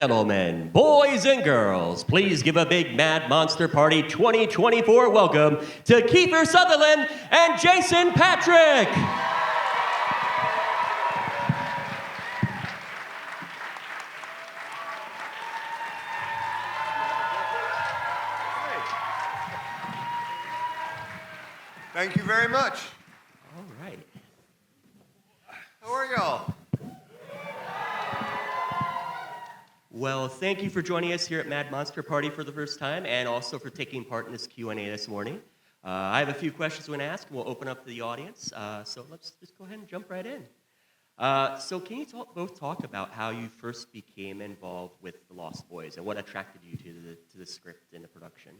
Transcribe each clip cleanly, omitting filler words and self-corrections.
Gentlemen, boys and girls, please give a big Mad Monster Party 2024 welcome to Kiefer Sutherland and Jason Patric. Thank you very much. All right. How are y'all? Well, thank you for joining us here at Mad Monster Party for the first time, and also for taking part in this Q&A this morning. I have a few questions I want to ask, and we'll open up to the audience. So let's just go ahead and jump right in. So can you both talk about how you first became involved with the Lost Boys and what attracted you to the script and the production?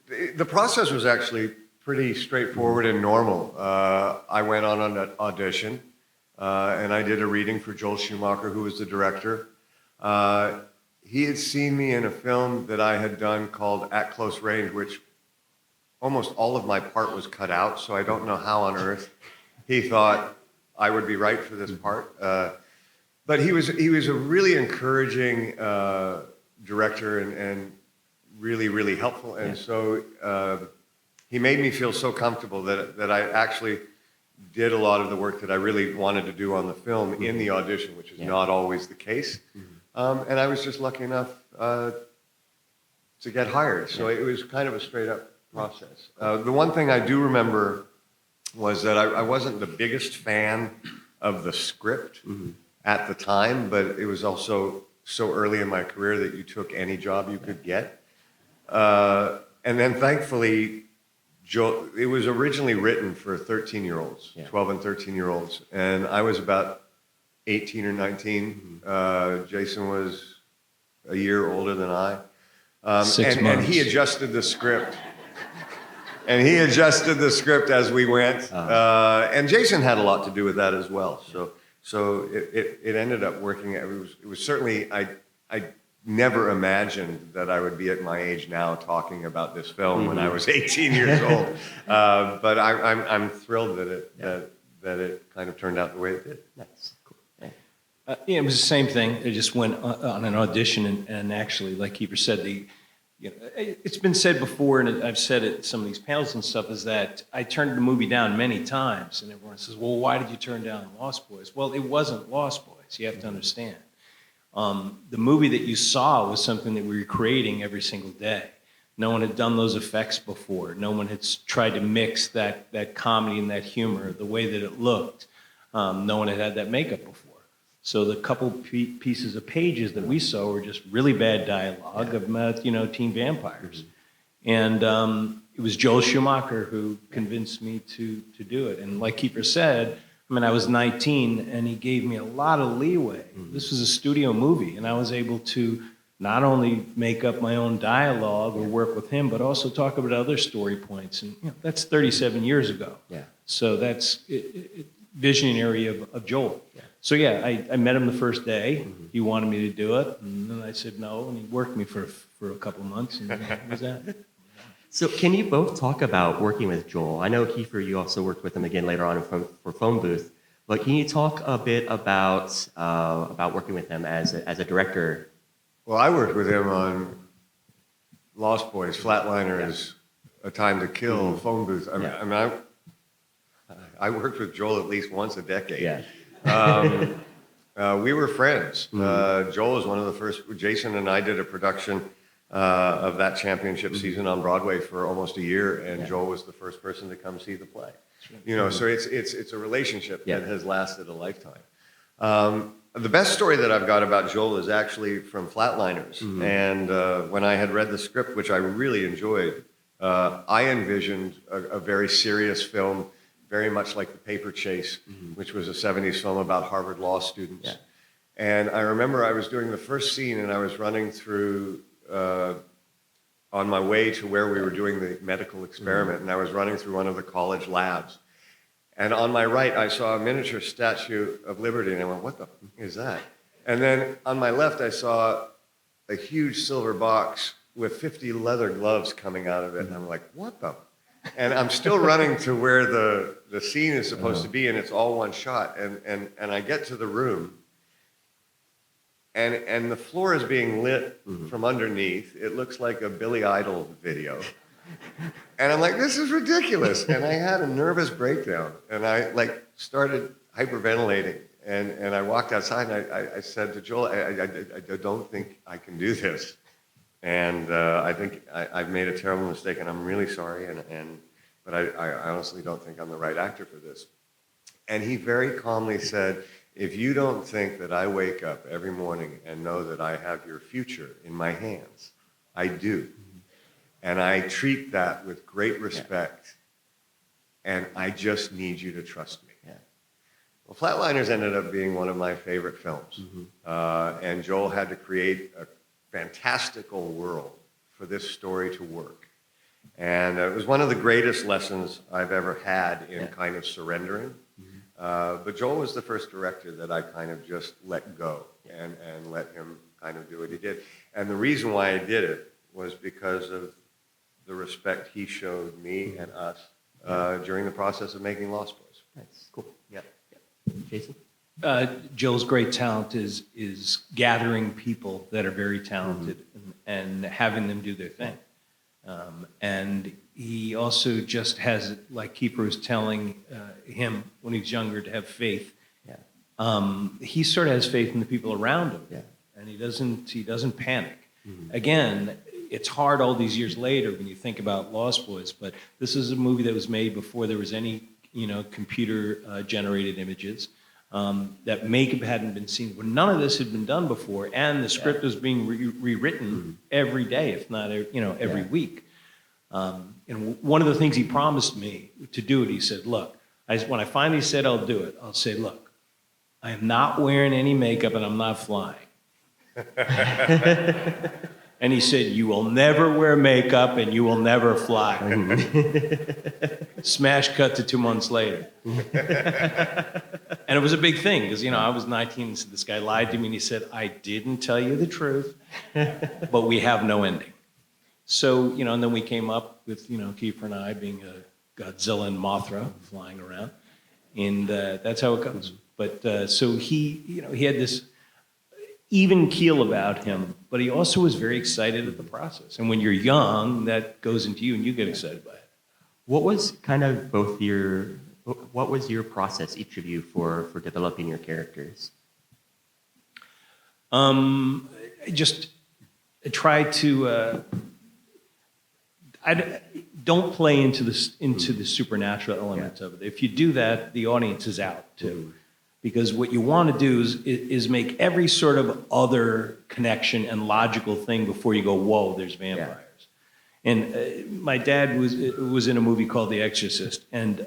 The process was actually pretty straightforward and normal. I went on an audition, and I did a reading for Joel Schumacher, who was the director. He had seen me in a film that I had done called At Close Range, which almost all of my part was cut out, so I don't know how on earth he thought I would be right for this part. But he was a really encouraging director and really, really helpful. And so he made me feel so comfortable that I actually did a lot of the work that I really wanted to do on the film in the audition, which is not always the case. And I was just lucky enough to get hired. So it was kind of a straight up process. The one thing I do remember was that I wasn't the biggest fan of the script at the time, but it was also so early in my career that you took any job you could get. And then thankfully, it was originally written for 13-year-olds, 12 and 13-year-olds, and I was about 18 or 19. Jason was a year older than I. 6 months. And he adjusted the script. And he adjusted the script as we went. And Jason had a lot to do with that as well. So it ended up working. It was certainly, I never imagined that I would be at my age now talking about this film when I was 18 years old. But I'm thrilled that it kind of turned out the way it did. Nice. Cool. Yeah, it was the same thing. I just went on an audition, and actually, like Kiefer said, it's been said before, and I've said it at some of these panels and stuff, is that I turned the movie down many times, and everyone says, well, why did you turn down Lost Boys? Well, it wasn't Lost Boys, you have to understand. The movie that you saw was something that we were creating every single day. No one had done those effects before. No one had tried to mix that comedy and that humor the way that it looked. No one had that makeup before. So the couple pieces of pages that we saw were just really bad dialogue about, teen vampires. And it was Joel Schumacher who convinced me to do it. And like Kiefer said, I was 19, and he gave me a lot of leeway. This was a studio movie, and I was able to not only make up my own dialogue or work with him, but also talk about other story points. And that's 37 years ago. Yeah. So that's visionary of Joel. Yeah. So I met him the first day. He wanted me to do it, and then I said no, and he worked me for a couple of months, and that was that. So can you both talk about working with Joel? I know, Kiefer, you also worked with him again later on for Phone Booth, but can you talk a bit about working with him as a director? Well, I worked with him on Lost Boys, Flatliners, A Time to Kill, Phone Booth. I worked with Joel at least once a decade. Yeah. We were friends. Joel was one of the first. Jason and I did a production of that championship season on Broadway for almost a year, and Joel was the first person to come see the play. So it's a relationship that has lasted a lifetime. The best story that I've got about Joel is actually from Flatliners, and when I had read the script, which I really enjoyed, I envisioned a very serious film, very much like The Paper Chase, which was a 70s film about Harvard law students. Yeah. And I remember I was doing the first scene, and I was running through on my way to where we were doing the medical experiment, and I was running through one of the college labs. And on my right, I saw a miniature Statue of Liberty, and I went, what the is that? And then on my left, I saw a huge silver box with 50 leather gloves coming out of it, and I'm like, what the? And I'm still running to where the scene is supposed to be, and it's all one shot. And I get to the room, and the floor is being lit from underneath. It looks like a Billy Idol video. And I'm like, this is ridiculous. And I had a nervous breakdown, and I like started hyperventilating. And I walked outside, and I said to Joel, I don't think I can do this. And I think I've made a terrible mistake, and I'm really sorry. But I honestly don't think I'm the right actor for this. And he very calmly said, if you don't think that I wake up every morning and know that I have your future in my hands, I do. And I treat that with great respect. And I just need you to trust me. Well, Flatliners ended up being one of my favorite films. And Joel had to create a fantastical world for this story to work. And it was one of the greatest lessons I've ever had in kind of surrendering. But Joel was the first director that I kind of just let go and let him kind of do what he did. And the reason why I did it was because of the respect he showed me and us during the process of making Lost Boys. That's cool. Yep. Jason? Joel's great talent is gathering people that are very talented and having them do their thing. And he also just has, like Kiefer was telling him when he was younger, to have faith. He sort of has faith in the people around him, and he doesn't panic. Again, it's hard all these years later when you think about Lost Boys, but this is a movie that was made before there was any computer generated images. That makeup hadn't been seen. Well, none of this had been done before, and the script was being rewritten every day, if not every week. And one of the things he promised me to do it, he said, look, when I finally said I'll do it, I'll say, look, I am not wearing any makeup and I'm not flying. And he said, you will never wear makeup and you will never fly. Smash cut to 2 months later. And it was a big thing because, I was 19 and this guy lied to me and he said, I didn't tell you the truth, but we have no ending. So, and then we came up with, Kiefer and I being a Godzilla and Mothra flying around. And that's how it goes. But so he had this even keel about him, but he also was very excited at the process. And when you're young, that goes into you and you get excited by it. What was kind of what was your process, each of you, for developing your characters? I try to, I don't play into the supernatural elements of it. If you do that, the audience is out too. Because what you want to do is make every sort of other connection and logical thing before you go, whoa, there's vampires. And my dad was in a movie called The Exorcist, and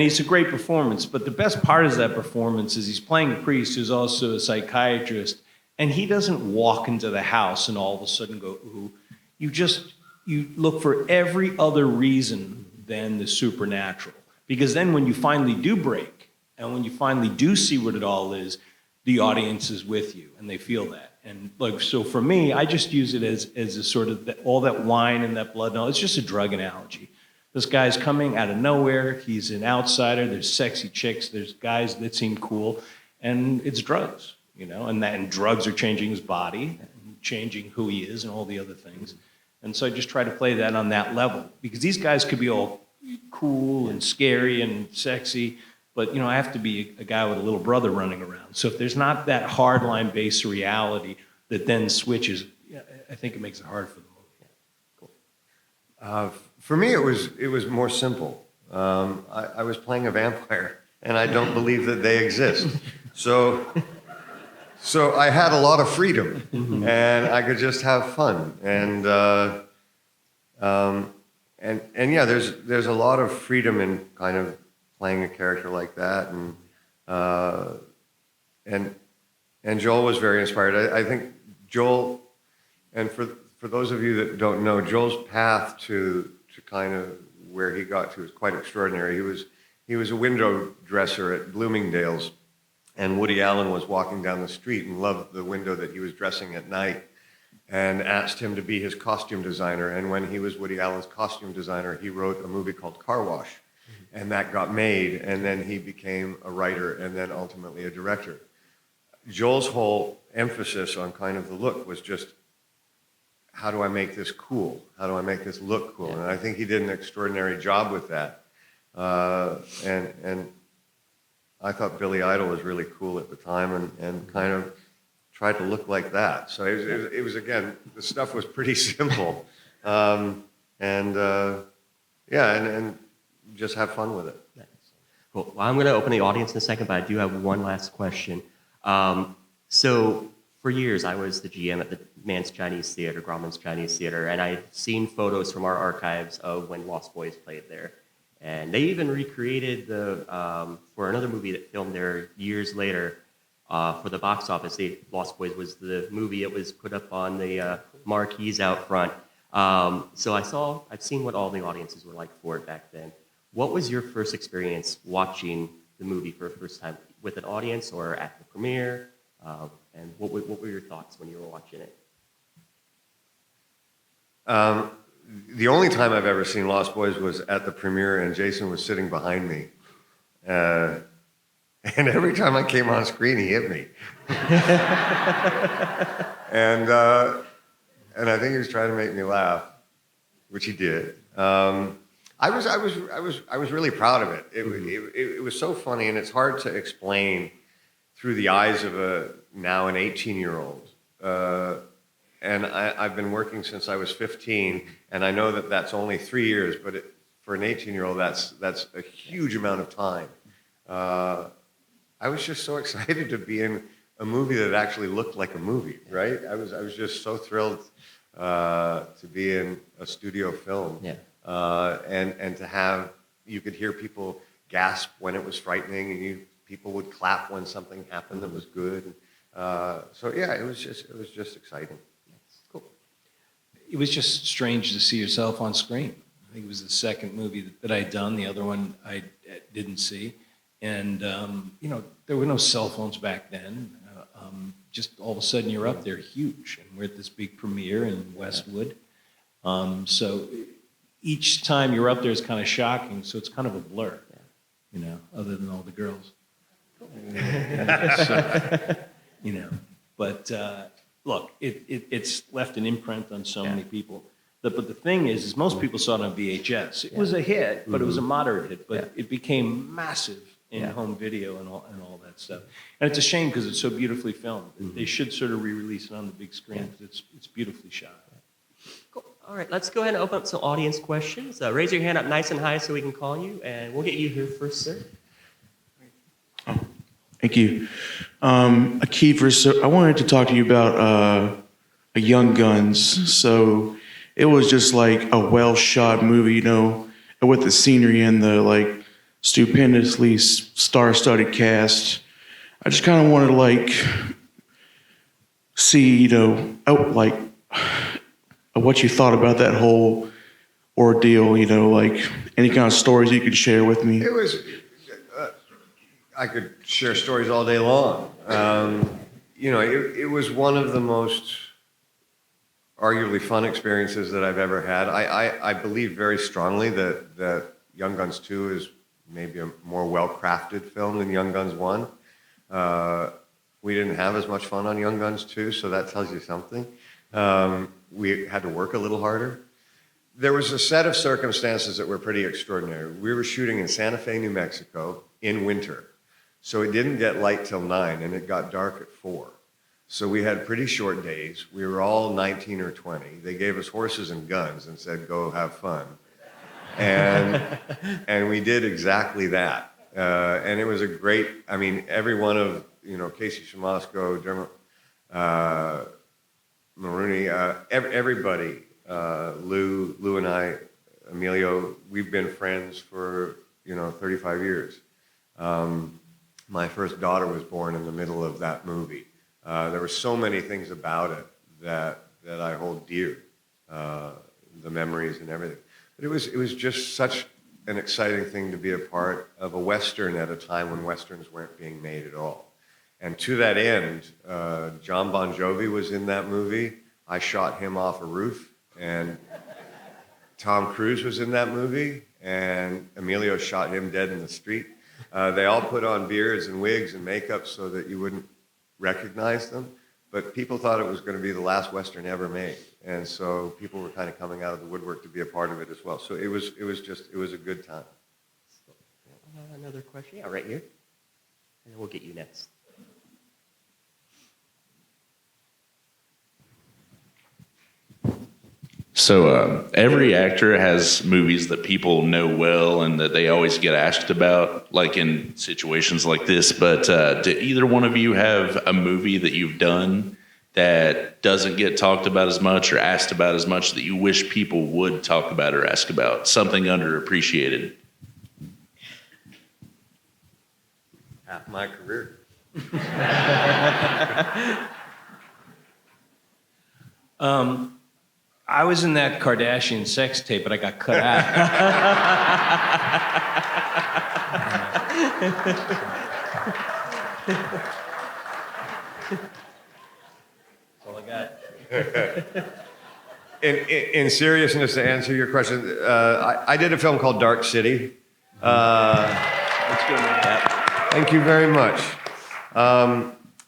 he's a great performance. But the best part of that performance is he's playing a priest who's also a psychiatrist, and he doesn't walk into the house and all of a sudden go, ooh. You look for every other reason than the supernatural. Because then when you finally do break, and when you finally do see what it all is, the audience is with you, and they feel that. And so for me, I just use it as a sort of, all that wine and that blood, no, it's just a drug analogy. This guy's coming out of nowhere, he's an outsider, there's sexy chicks, there's guys that seem cool, and it's drugs, and drugs are changing his body, and changing who he is, and all the other things. And so I just try to play that on that level, because these guys could be all cool and scary and sexy, but I have to be a guy with a little brother running around. So if there's not that hardline based reality that then switches, I think it makes it hard for the movie. Cool. For me, it was more simple. I was playing a vampire, and I don't believe that they exist. So I had a lot of freedom, and I could just have fun, and yeah, there's a lot of freedom in kind of playing a character like that, and Joel was very inspired. I think Joel, and for those of you that don't know, Joel's path to kind of where he got to is quite extraordinary. He was a window dresser at Bloomingdale's. And Woody Allen was walking down the street and loved the window that he was dressing at night. and asked him to be his costume designer. And when he was Woody Allen's costume designer, he wrote a movie called Car Wash. And that got made, and then he became a writer and then ultimately a director. Joel's whole emphasis on kind of the look was just, how do I make this cool? How do I make this look cool? And I think he did an extraordinary job with that. And I thought Billy Idol was really cool at the time and kind of tried to look like that. So it was again, the stuff was pretty simple. And just have fun with it. Nice. Cool. Well, I'm going to open the audience in a second, but I do have one last question. So for years, I was the GM at the Mann's Chinese Theater, Grauman's Chinese Theater, and I've seen photos from our archives of when Lost Boys played there. And they even recreated for another movie that filmed there years later for the box office. Lost Boys was the movie. It was put up on the marquees out front. So I've seen what all the audiences were like for it back then. What was your first experience watching the movie for the first time with an audience or at the premiere? And what were your thoughts when you were watching it? The only time I've ever seen Lost Boys was at the premiere, and Jason was sitting behind me. And every time I came on screen, he hit me. And I think he was trying to make me laugh, which he did. I was really proud of it. It was so funny, and it's hard to explain through the eyes of now an 18-year-old. And I've been working since I was 15, and I know that that's only 3 years, but for an 18-year-old, that's a huge amount of time. I was just so excited to be in a movie that actually looked like a movie, right? I was just so thrilled to be in a studio film. Yeah. And to have, you could hear people gasp when it was frightening, and people would clap when something happened that was good. So yeah, it was just exciting. Cool. It was just strange to see yourself on screen. I think it was the second movie that I'd done. The other one I didn't see. And, there were no cell phones back then. Just all of a sudden you're up there huge. And we're at this big premiere in Westwood. So each time you're up there is kind of shocking. So it's kind of a blur, other than all the girls. But look, it's left an imprint on so many people. But the thing is most people saw it on VHS. It was a hit, but it was a moderate hit. But it became massive in home video and all that stuff. And it's a shame because it's so beautifully filmed. They should sort of re-release it on the big screen because it's beautifully shot. Cool. All right, let's go ahead and open up some audience questions. Raise your hand up nice and high so we can call you, and we'll get you here first, sir. Thank you. Kiefer, so I wanted to talk to you about a Young Guns. So it was just like a well-shot movie, with the scenery and the stupendously star-studded cast. I just kind of wanted to see, what you thought about that whole ordeal. Any kind of stories you could share with me. It was. I could share stories all day long. It was one of the most arguably fun experiences that I've ever had. I believe very strongly that Young Guns 2 is maybe a more well-crafted film than Young Guns 1. We didn't have as much fun on Young Guns 2, so that tells you something. We had to work a little harder. There was a set of circumstances that were pretty extraordinary. We were shooting in Santa Fe, New Mexico in winter. So it didn't get light till 9, and it got dark at 4. So we had pretty short days. We were all 19 or 20. They gave us horses and guns and said, go have fun. And we did exactly that. And it was a great, every one of, Casey Shamasco, Dermot Maroney, everybody, Lou and I, Emilio, we've been friends for, 35 years. My first daughter was born in the middle of that movie. There were so many things about it that I hold dear, the memories and everything. But it was just such an exciting thing to be a part of a Western at a time when Westerns weren't being made at all. And to that end, John Bon Jovi was in that movie. I shot him off a roof, and Tom Cruise was in that movie, and Emilio shot him dead in the street. They all put on beards and wigs and makeup so that you wouldn't recognize them, but people thought it was going to be the last Western ever made, and so people were kind of coming out of the woodwork to be a part of it as well. So it was a good time. Another question? Yeah, right here. And then we'll get you next. So every actor has movies that people know well and that they always get asked about, like in situations like this. But do either one of you have a movie that you've done that doesn't get talked about as much or asked about as much that you wish people would talk about or ask about? Something underappreciated? Half my career. I was in that Kardashian sex tape, but I got cut out. That's all I got. In seriousness, to answer your question, I did a film called Dark City. Let's go, man. Thank you very much.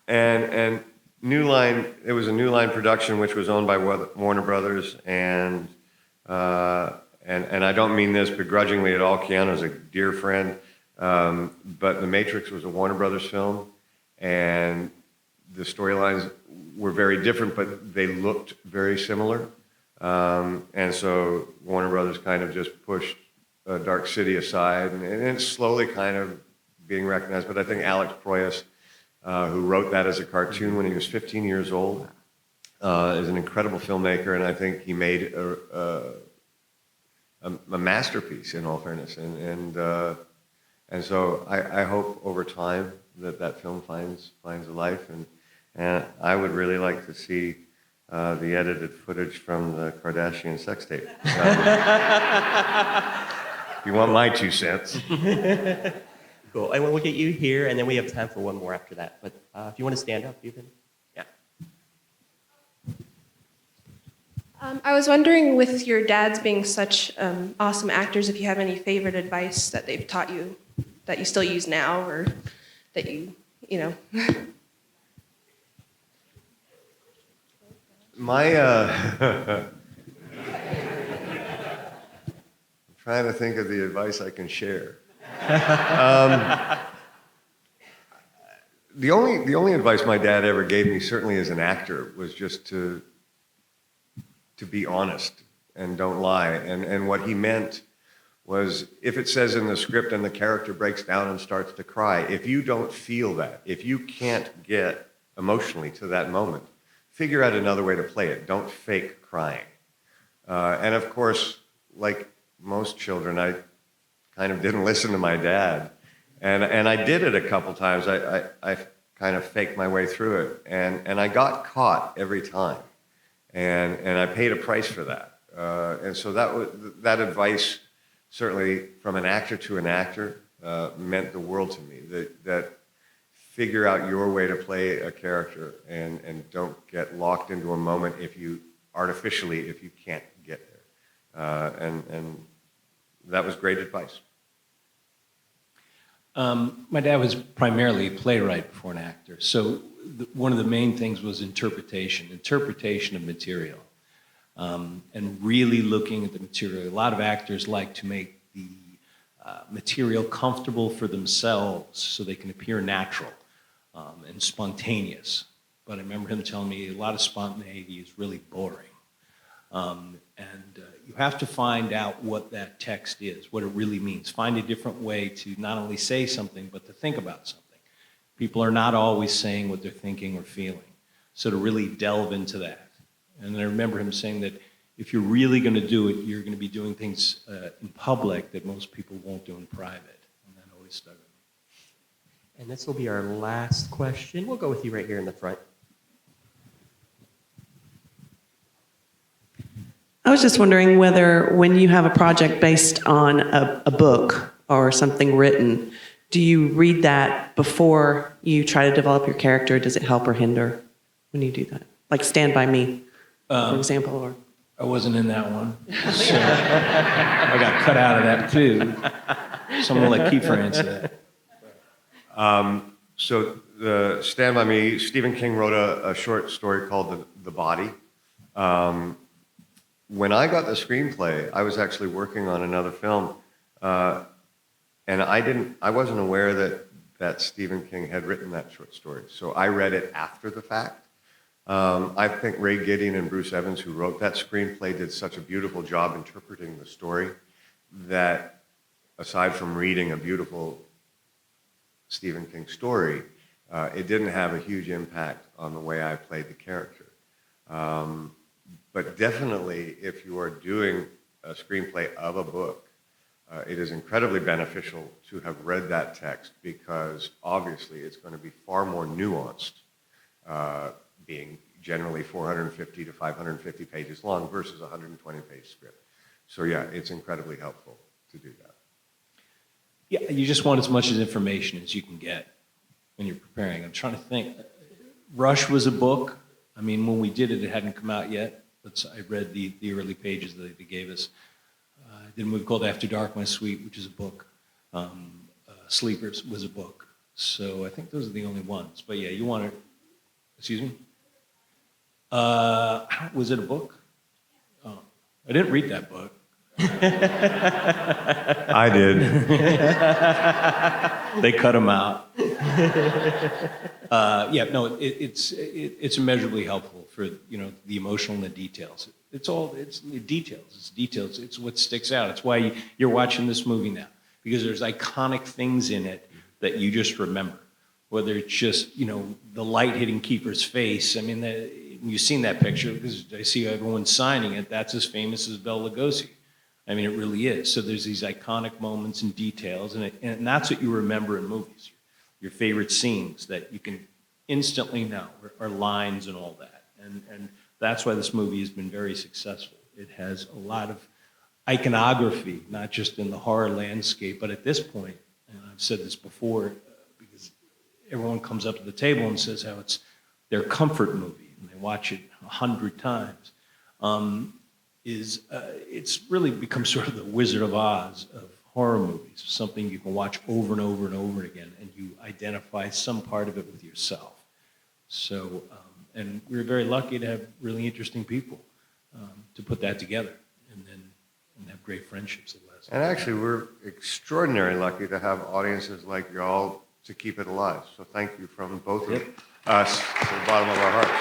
And New Line, it was a New Line production which was owned by Warner Brothers, and I don't mean this begrudgingly at all. Keanu's a dear friend, but The Matrix was a Warner Brothers film, and the storylines were very different, but they looked very similar. And so Warner Brothers kind of just pushed Dark City aside, and it's slowly kind of being recognized. But I think Alex Proyas, who wrote that as a cartoon when he was 15 years old, is an incredible filmmaker, and I think he made a masterpiece, in all fairness. And so I hope over time that film finds a life, and I would really like to see the edited footage from the Kardashian sex tape. If you want my 2 cents. Cool. And we'll get you here, and then we have time for one more after that. But if you want to stand up, you can. Yeah. I was wondering, with your dads being such awesome actors, if you have any favorite advice that they've taught you that you still use now, or that you know. I'm trying to think of the advice I can share. The only advice my dad ever gave me, certainly as an actor, was just to be honest and don't lie. And what he meant was, if it says in the script and the character breaks down and starts to cry, if you don't feel that, if you can't get emotionally to that moment, figure out another way to play it. Don't fake crying. And of course, like most children, I kind of didn't listen to my dad. And I did it a couple times. I kind of faked my way through it. And I got caught every time. And I paid a price for that. And so that advice, certainly from an actor to an actor, meant the world to me. That figure out your way to play a character, and don't get locked into a moment if you can't get there. And that was great advice. My dad was primarily a playwright before an actor, so one of the main things was interpretation of material, and really looking at the material. A lot of actors like to make the material comfortable for themselves so they can appear natural and spontaneous. But I remember him telling me a lot of spontaneity is really boring. You have to find out what that text is, what it really means. Find a different way to not only say something, but to think about something. People are not always saying what they're thinking or feeling. So to really delve into that. And I remember him saying that if you're really going to do it, you're going to be doing things in public that most people won't do in private. And that always stuck with me. And this will be our last question. We'll go with you right here in the front. I was just wondering whether, when you have a project based on a book or something written, do you read that before you try to develop your character? Does it help or hinder when you do that? Like Stand By Me. for example, or? I wasn't in that one. So I got cut out of that too. Someone like Kiefer answer that. So the Stand By Me, Stephen King wrote a short story called The Body. When I got the screenplay, I was actually working on another film, and I wasn't aware that Stephen King had written that short story. So I read it after the fact. I think Ray Gideon and Bruce Evans, who wrote that screenplay, did such a beautiful job interpreting the story that, aside from reading a beautiful Stephen King story, it didn't have a huge impact on the way I played the character. But definitely, if you are doing a screenplay of a book, it is incredibly beneficial to have read that text, because obviously it's going to be far more nuanced, being generally 450 to 550 pages long versus a 120-page script. So yeah, it's incredibly helpful to do that. Yeah, you just want as much information as you can get when you're preparing. I'm trying to think. Rush was a book. I mean, when we did it, it hadn't come out yet. I read the early pages that they gave us. I did a movie called After Dark, My Sweet, which is a book. Sleepers was a book. So I think those are the only ones. But yeah, you want to, excuse me? Was it a book? Oh, I didn't read that book. I did. They cut them out. Yeah, no, it's immeasurably helpful for the emotional and the details. It's details. It's what sticks out. It's why you're watching this movie now, because there's iconic things in it that you just remember. Whether it's just the light hitting Kiefer's face. I mean, you've seen that picture because I see everyone signing it. That's as famous as Bela Lugosi. I mean, it really is. So there's these iconic moments and details, and that's what you remember in movies. Your favorite scenes that you can instantly know, or lines and all that. And that's why this movie has been very successful. It has a lot of iconography, not just in the horror landscape, but at this point, and I've said this before, because everyone comes up to the table and says how it's their comfort movie, and they watch it 100 times. It's really become sort of the Wizard of Oz of horror movies, something you can watch over and over and over again, and you identify some part of it with yourself. So, and we're very lucky to have really interesting people to put that together, and have great friendships that last. And actually, we're extraordinarily lucky to have audiences like y'all to keep it alive. So thank you from both of us to the bottom of our hearts.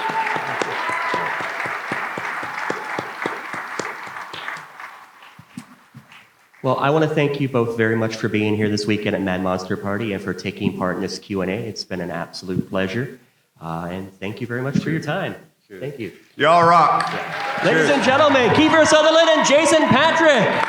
Well, I want to thank you both very much for being here this weekend at Mad Monster Party and for taking part in this Q&A. It's been an absolute pleasure. And thank you very much for your time. Thank you. Y'all rock. Ladies and gentlemen, Kiefer Sutherland and Jason Patric.